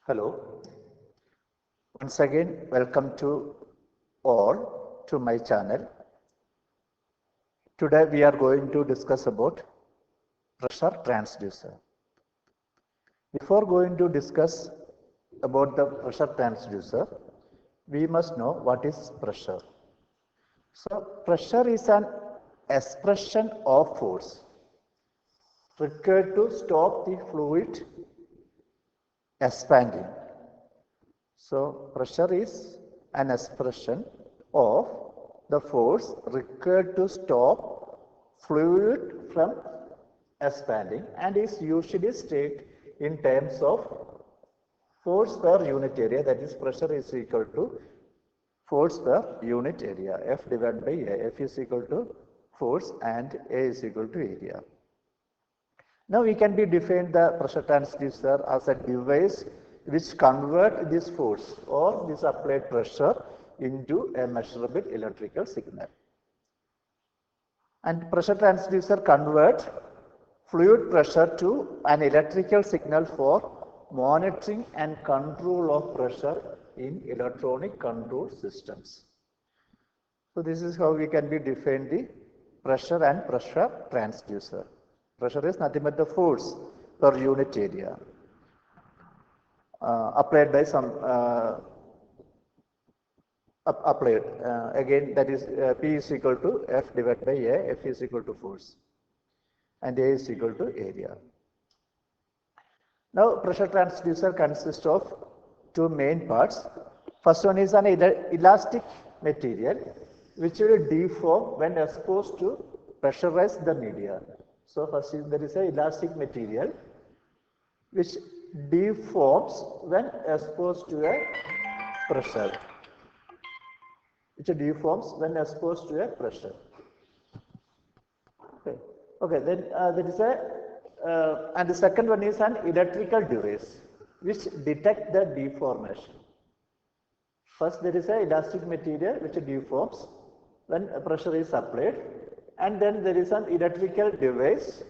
Hello. Once again, welcome to all to my channel. Today we are going to discuss about pressure transducer. Before going to discuss about the pressure transducer, we must know what is pressure. So pressure is an expression of force required to stop the fluid expanding. So pressure is an expression of the force required to stop fluid from expanding and is usually stated in terms of force per unit area, that is pressure is equal to force per unit area, F divided by A. F is equal to force and A is equal to area. Now we can be defined the pressure transducer as a device which convert this force or this applied pressure into a measurable electrical signal. And pressure transducer convert fluid pressure to an electrical signal for monitoring and control of pressure in electronic control systems. So this is how we can be defined the pressure and pressure transducer. Pressure is nothing but the force per unit area applied by some applied. Again, that is P is equal to F divided by A. F is equal to force and A is equal to area. Now, pressure transducer consists of two main parts. First one is an elastic material which will deform when exposed to pressurized the media. So first there is an elastic material which deforms when exposed to a pressure. Which deforms when exposed to a pressure. Okay. Then there is a and the second one is an electrical device which detect the deformation. First there is an elastic material which deforms when pressure is applied, and then there is an electrical device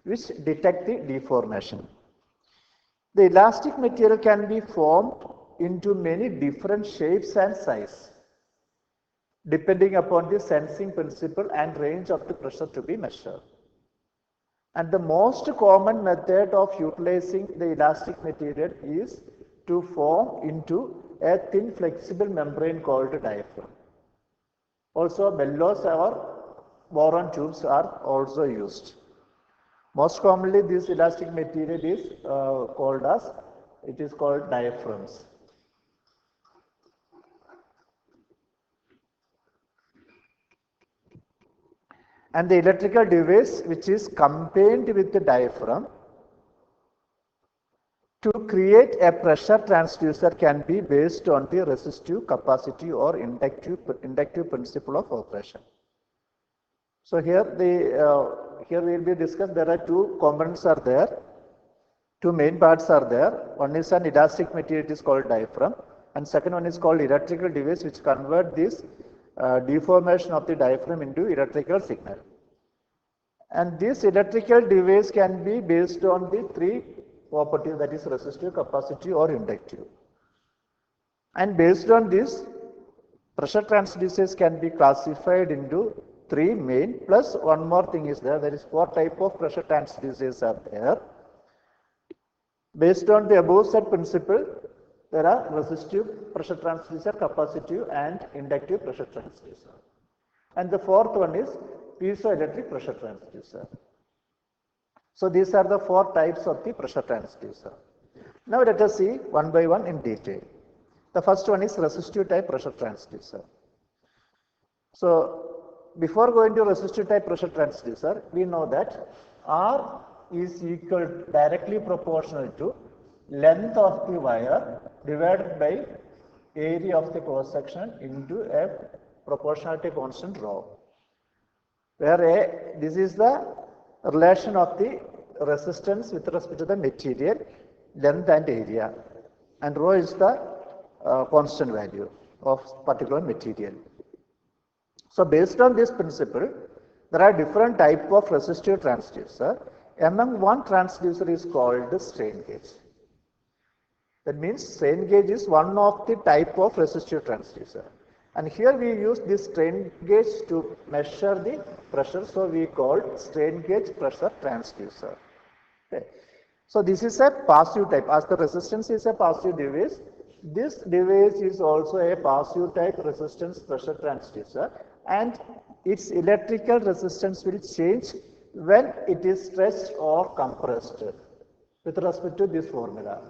which detect the deformation. The elastic material can be formed into many different shapes and sizes depending upon the sensing principle and range of the pressure to be measured. And the most common method of utilizing the elastic material is to form into a thin flexible membrane called diaphragm. Also bellows or boron tubes are also used. Most commonly this elastic material is called diaphragms. And the electrical device which is combined with the diaphragm to create a pressure transducer can be based on the resistive capacity or inductive principle of operation. So here we will be discussed. There are two components are there, two main parts are there. One is an elastic material, it is called diaphragm, and second one is called electrical device which convert this deformation of the diaphragm into electrical signal. And this electrical device can be based on the three properties, that is resistive, capacitive or inductive. And based on this, pressure transducers can be classified into three main, plus one more thing is there is four type of pressure transducers are there. Based on the above said principle, there are resistive pressure transducer, capacitive and inductive pressure transducer. And the fourth one is piezoelectric pressure transducer. So these are the four types of the pressure transducer. Now let us see one by one in detail. The first one is resistive type pressure transducer. So before going to resistive type pressure transducer, we know that R is equal directly proportional to length of the wire divided by area of the cross section into a proportionality constant rho, where this is the relation of the resistance with respect to the material, length and area, and rho is the constant value of particular material. So based on this principle, there are different types of resistive transducer. Among one transducer is called the strain gauge. That means strain gauge is one of the type of resistive transducer. And here we use this strain gauge to measure the pressure, so we call strain gauge pressure transducer. Okay. So this is a passive type. As the resistance is a passive device, this device is also a passive type resistance pressure transducer, and its electrical resistance will change when it is stretched or compressed with respect to this formula.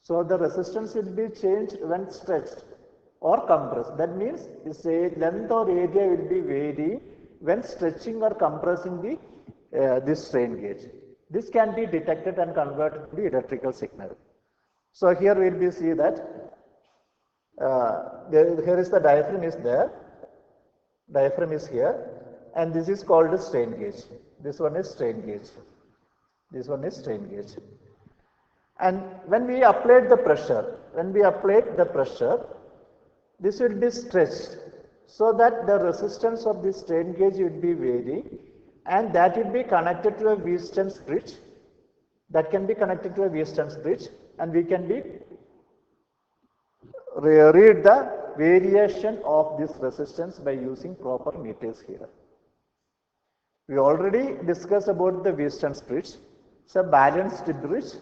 So the resistance will be changed when stretched or compressed. That means say length or area will be varying when stretching or compressing the this strain gauge. This can be detected and converted to the electrical signal. So here we will see that here is the diaphragm is there, diaphragm is here, and this is called a strain gauge. This one is strain gauge. This one is strain gauge. And when we applied the pressure, this will be stretched so that the resistance of the strain gauge will be varying, and that will be connected to a Wheatstone's bridge. That can be connected to a Wheatstone's bridge, and we can read the variation of this resistance by using proper meters here. We already discussed about the Wheatstone's bridge. It's a balanced bridge.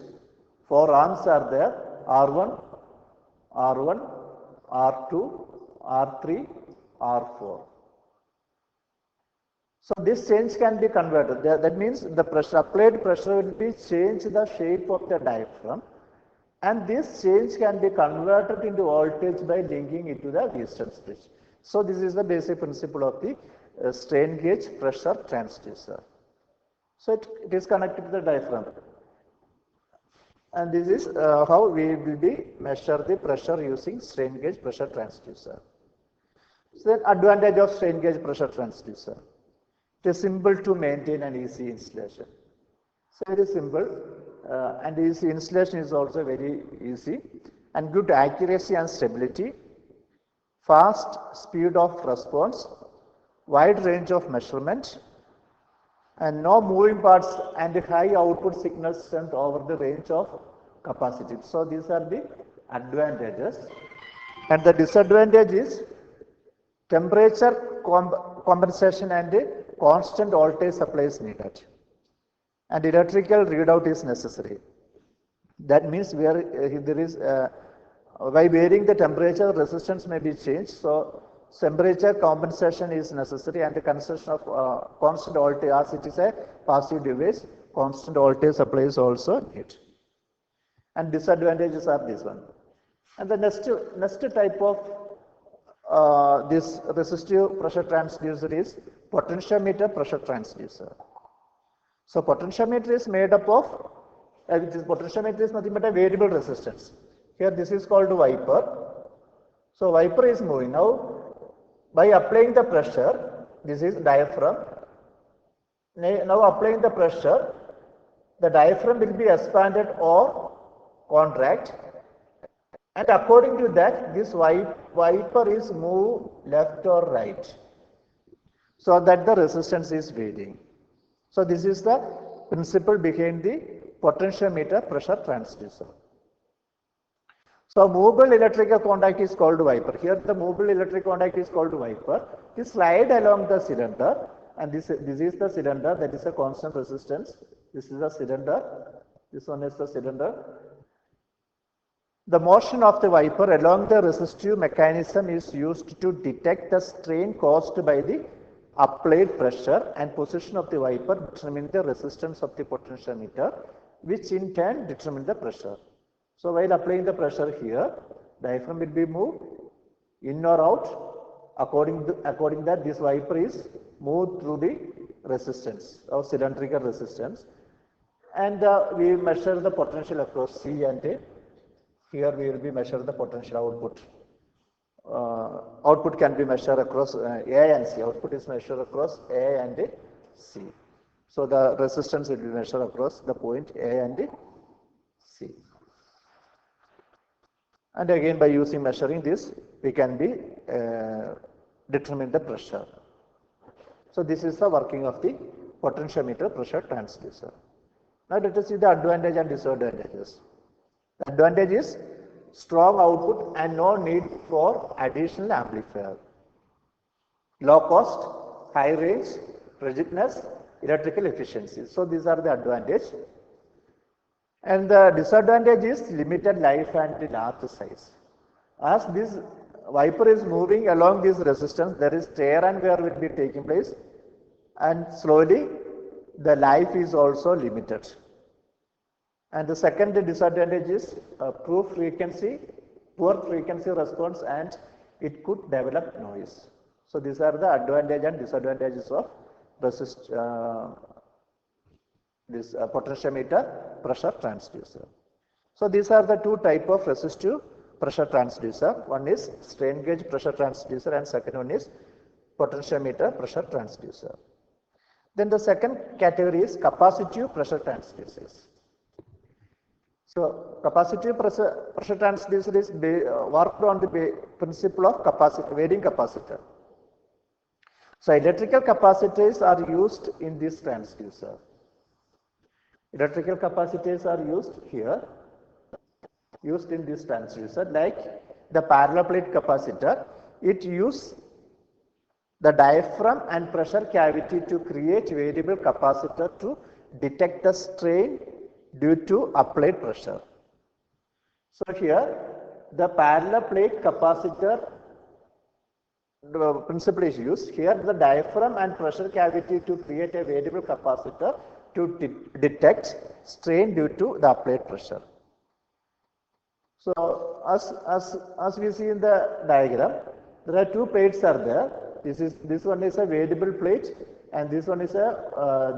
4 arms are there: R1, R1, R2, R3, R4. So this change can be converted. That means the pressure, applied pressure will be change the shape of the diaphragm, and this change can be converted into voltage by linking it to the Wheatstone's bridge. So this is the basic principle of the strain gauge pressure transducer. So it is connected to the diaphragm. And this is how we will measure the pressure using strain gauge pressure transducer. So then advantage of strain gauge pressure transducer. It is simple to maintain and easy installation. So very simple, and this installation is also very easy, and good accuracy and stability, fast speed of response, wide range of measurement, and no moving parts and high output signal strength over the range of capacity. So these are the advantages, and the disadvantage is temperature compensation and constant voltage supply is needed, and electrical readout is necessary. That means there is by varying the temperature, resistance may be changed. So temperature compensation is necessary, and the concession of constant voltage, as it is a passive device, constant voltage supply is also needed. And disadvantages are this one. And the next type of this resistive pressure transducer is potentiometer pressure transducer. So potentiometer is made up of potentiometer is nothing but a variable resistance. Here this is called wiper. So wiper is moving. Now by applying the pressure, this is diaphragm. Now applying the pressure, the diaphragm will be expanded or contract, and according to that, this wiper is moved left or right, so that the resistance is varying. So this is the principle behind the potentiometer pressure transducer. So movable electrical contact is called wiper. Here the movable electric contact is called wiper. This slide along the cylinder, and this is the cylinder, that is a constant resistance. This is the cylinder. This one is the cylinder. The motion of the wiper along the resistive mechanism is used to detect the strain caused by the applied pressure, and position of the wiper determine the resistance of the potentiometer, which in turn determine the pressure. So while applying the pressure here, diaphragm will be moved in or out. According that, this wiper is moved through the resistance or cylindrical resistance, and we measure the potential across C and A. Here we will be measure the potential output. Output can be measured across A and C. Output is measured across A and C. So the resistance will be measured across the point A and C. And again, by using measuring this, we can be determine the pressure. So this is the working of the potentiometer pressure transducer. Now let us see the advantage and disadvantages. The advantage is strong output and no need for additional amplifier. Low cost, high range, rigidness, electrical efficiency. So these are the advantages. And the disadvantage is limited life and large size. As this wiper is moving along this resistance, there is tear and wear will be taking place, and slowly the life is also limited. And the second disadvantage is poor frequency response, and it could develop noise. So these are the advantages and disadvantages of this potentiometer pressure transducer. So these are the two type of resistive pressure transducer. One is strain gauge pressure transducer and second one is potentiometer pressure transducer. Then the second category is capacitive pressure transducers. So capacitive pressure transducer is worked on the principle of varying capacitor. So electrical capacitors are used in this transducer. Electrical capacitors are used here, used in this transducer, like the parallel plate capacitor. It uses the diaphragm and pressure cavity to create variable capacitor to detect the strain due to applied pressure. So here the parallel plate capacitor principle is used. Here the diaphragm and pressure cavity to create a variable capacitor to detect strain due to the applied pressure. So as we see in the diagram, there are two plates are there. This one is a variable plate and this one is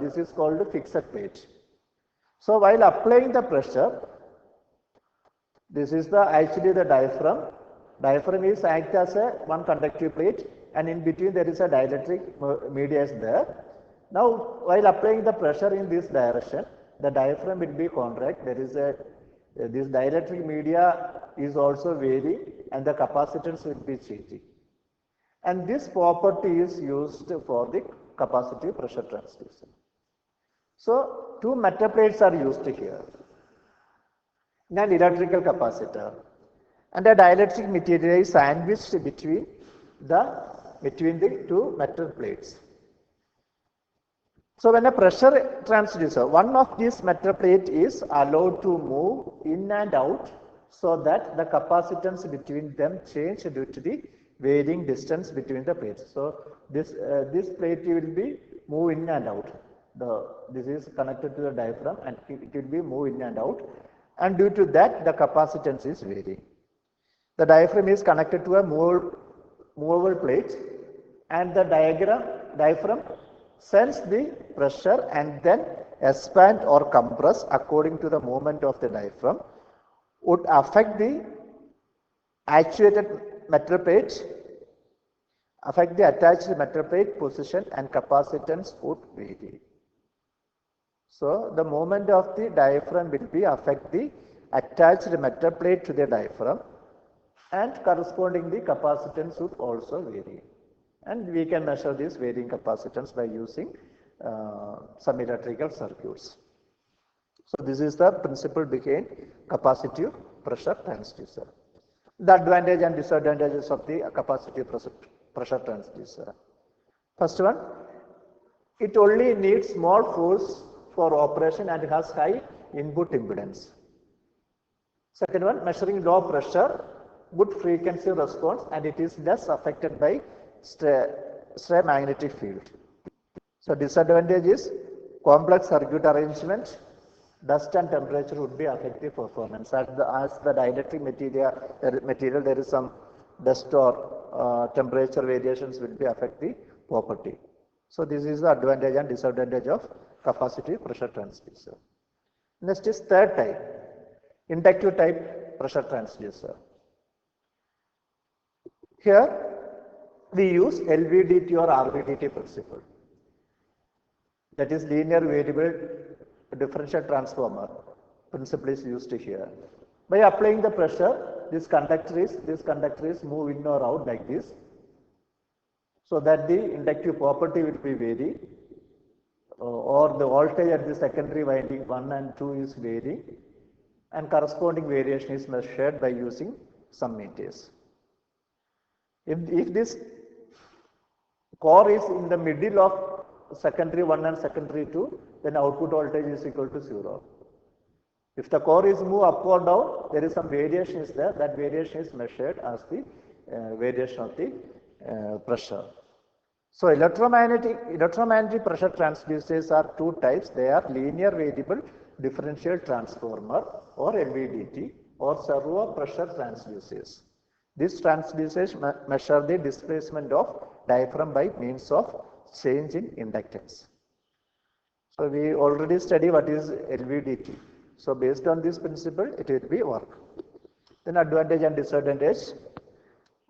this is called a fixed plate. So while applying the pressure, this is actually the diaphragm. Diaphragm is act as one conductive plate, and in between there is a dielectric media is there. Now while applying the pressure in this direction, the diaphragm will be contract. There is this dielectric media is also varying and the capacitance will be changing. And this property is used for the capacitive pressure transducer. So two metal plates are used here. An electrical capacitor and a dielectric material is sandwiched between the two metal plates. So when a pressure transducer, one of these metal plate is allowed to move in and out so that the capacitance between them change due to the varying distance between the plates. So this plate will be move in and out. This is connected to the diaphragm and it will be move in and out, and due to that the capacitance is varying. The diaphragm is connected to a movable plate, and the diaphragm sends the pressure and then expand or compress according to the movement of the diaphragm, would affect the actuated metal plate, affect the attached metal plate position, and capacitance would vary. So the movement of the diaphragm will be affect the attached metal plate to the diaphragm, and correspondingly capacitance would also vary. And we can measure this varying capacitance by using some electrical circuits. So this is the principle behind capacitive pressure transducer. The advantage and disadvantages of the capacitive pressure transducer. First one, it only needs small force for operation and has high input impedance. Second one, measuring low pressure, good frequency response, and it is less affected by stray magnetic field. So disadvantage is complex circuit arrangement, dust and temperature would be affect the performance. As the dielectric material there is some dust or temperature variations will be affect the property. So this is the advantage and disadvantage of capacitive pressure transducer. Next is third type, inductive type pressure transducer. Here we use LVDT or RVDT principle. That is linear variable differential transformer principle is used here. By applying the pressure, this conductor is move in or out like this, so that the inductive property will be vary, or the voltage at the secondary winding 1 and 2 is varying, and corresponding variation is measured by using some meters. If this core is in the middle of secondary 1 and secondary 2, then output voltage is equal to 0. If the core is moved up or down, there is some variation is there. That variation is measured as the variation of the pressure. So electromagnetic pressure transducers are two types. They are linear variable differential transformer or LVDT or servo pressure transducers. These transducers measure the displacement of diaphragm by means of change in inductance. So we already studied what is LVDT. So based on this principle, it will be work. Then advantage and disadvantage.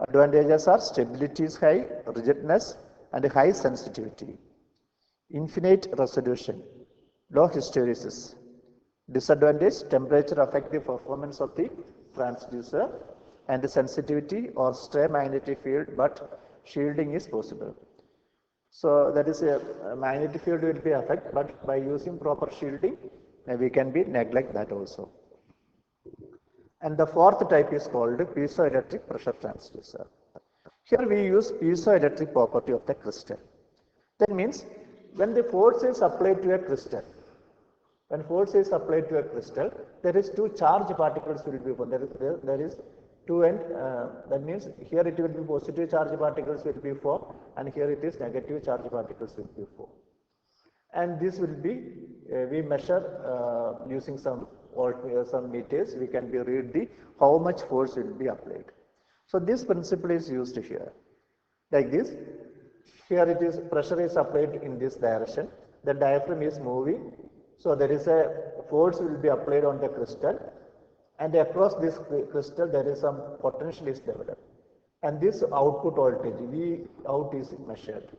Advantages are stability is high, rigidness and high sensitivity, infinite resolution, low hysteresis. Disadvantage, temperature affect the performance of the transducer and the sensitivity or stray magnetic field, but shielding is possible. So that is a magnetic field will be affected, but by using proper shielding, we can be neglect that also. And the fourth type is called piezoelectric pressure transducer. Here we use piezoelectric property of the crystal. That means when the force is applied to a crystal, there is two charge particles will be formed. There is two end. That means here it will be positive charge particles will be formed, and here it is negative charge particles will be formed. And this will be we measure using some meters. We can read the how much force will be applied. So this principle is used here, like this. Here it is pressure is applied in this direction. The diaphragm is moving, so there is a force will be applied on the crystal, and across this crystal there is some potential is developed, and this output voltage V out is measured.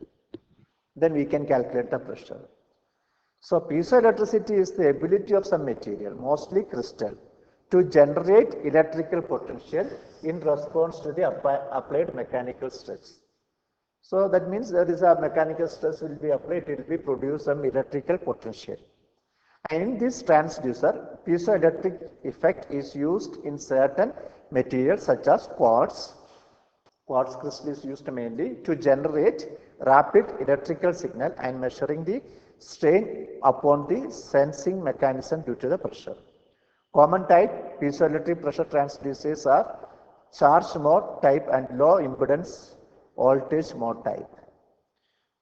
Then we can calculate the pressure. So piezoelectricity is the ability of some material, mostly crystal, to generate electrical potential in response to the applied mechanical stress. So that means there is a mechanical stress will be applied, it will be produce some electrical potential. And in this transducer, piezoelectric effect is used in certain materials such as quartz. Quartz crystal is used mainly to generate rapid electrical signal and measuring the strain upon the sensing mechanism due to the pressure. Common type piezoelectric pressure transducers are charge mode type and low impedance voltage mode type.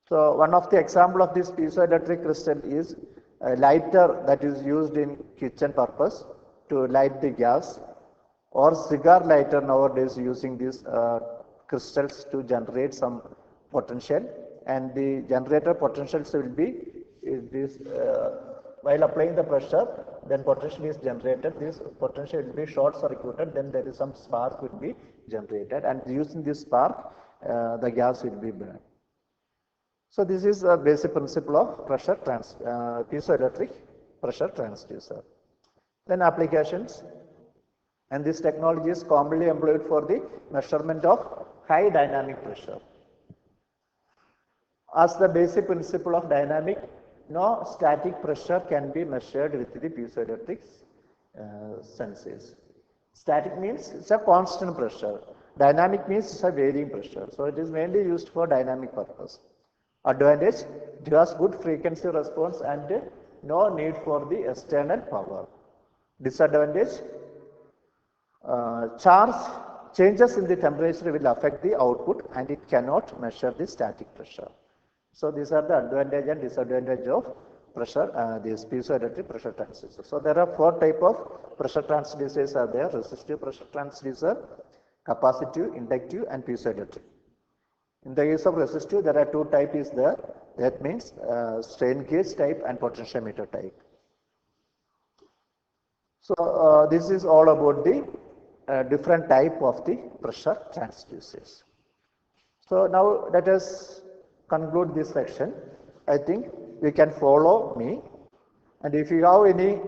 So one of the example of this piezoelectric crystal is a lighter that is used in kitchen purpose to light the gas, or cigar lighter nowadays using these crystals to generate some potential, and the generator potentials will be this while applying the pressure, then potential is generated. This potential will be short circuited, then there is some spark will be generated, and using this spark the gas will be burned. So this is a basic principle of piezoelectric pressure transducer. Then applications, and this technology is commonly employed for the measurement of high dynamic pressure. As the basic principle of dynamic, no static pressure can be measured with the piezoelectric sensors. Static means it's a constant pressure. Dynamic means it's a varying pressure. So it is mainly used for dynamic purpose. Advantage, it has good frequency response and no need for the external power. Disadvantage, changes in the temperature will affect the output and it cannot measure the static pressure. So these are the advantage and disadvantage of pressure, these piezoelectric pressure transducers. So there are four types of pressure transducers are there: resistive pressure transducer, capacitive, inductive, and piezoelectric. In the case of resistive, there are two types is there. That means strain gauge type and potentiometer type. So this is all about the different type of the pressure transducers. So now let us conclude this section. I think you can follow me, and if you have any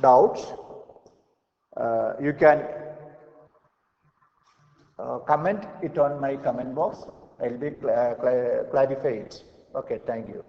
doubts, you can comment it on my comment box. I will be clarify it. Okay, thank you.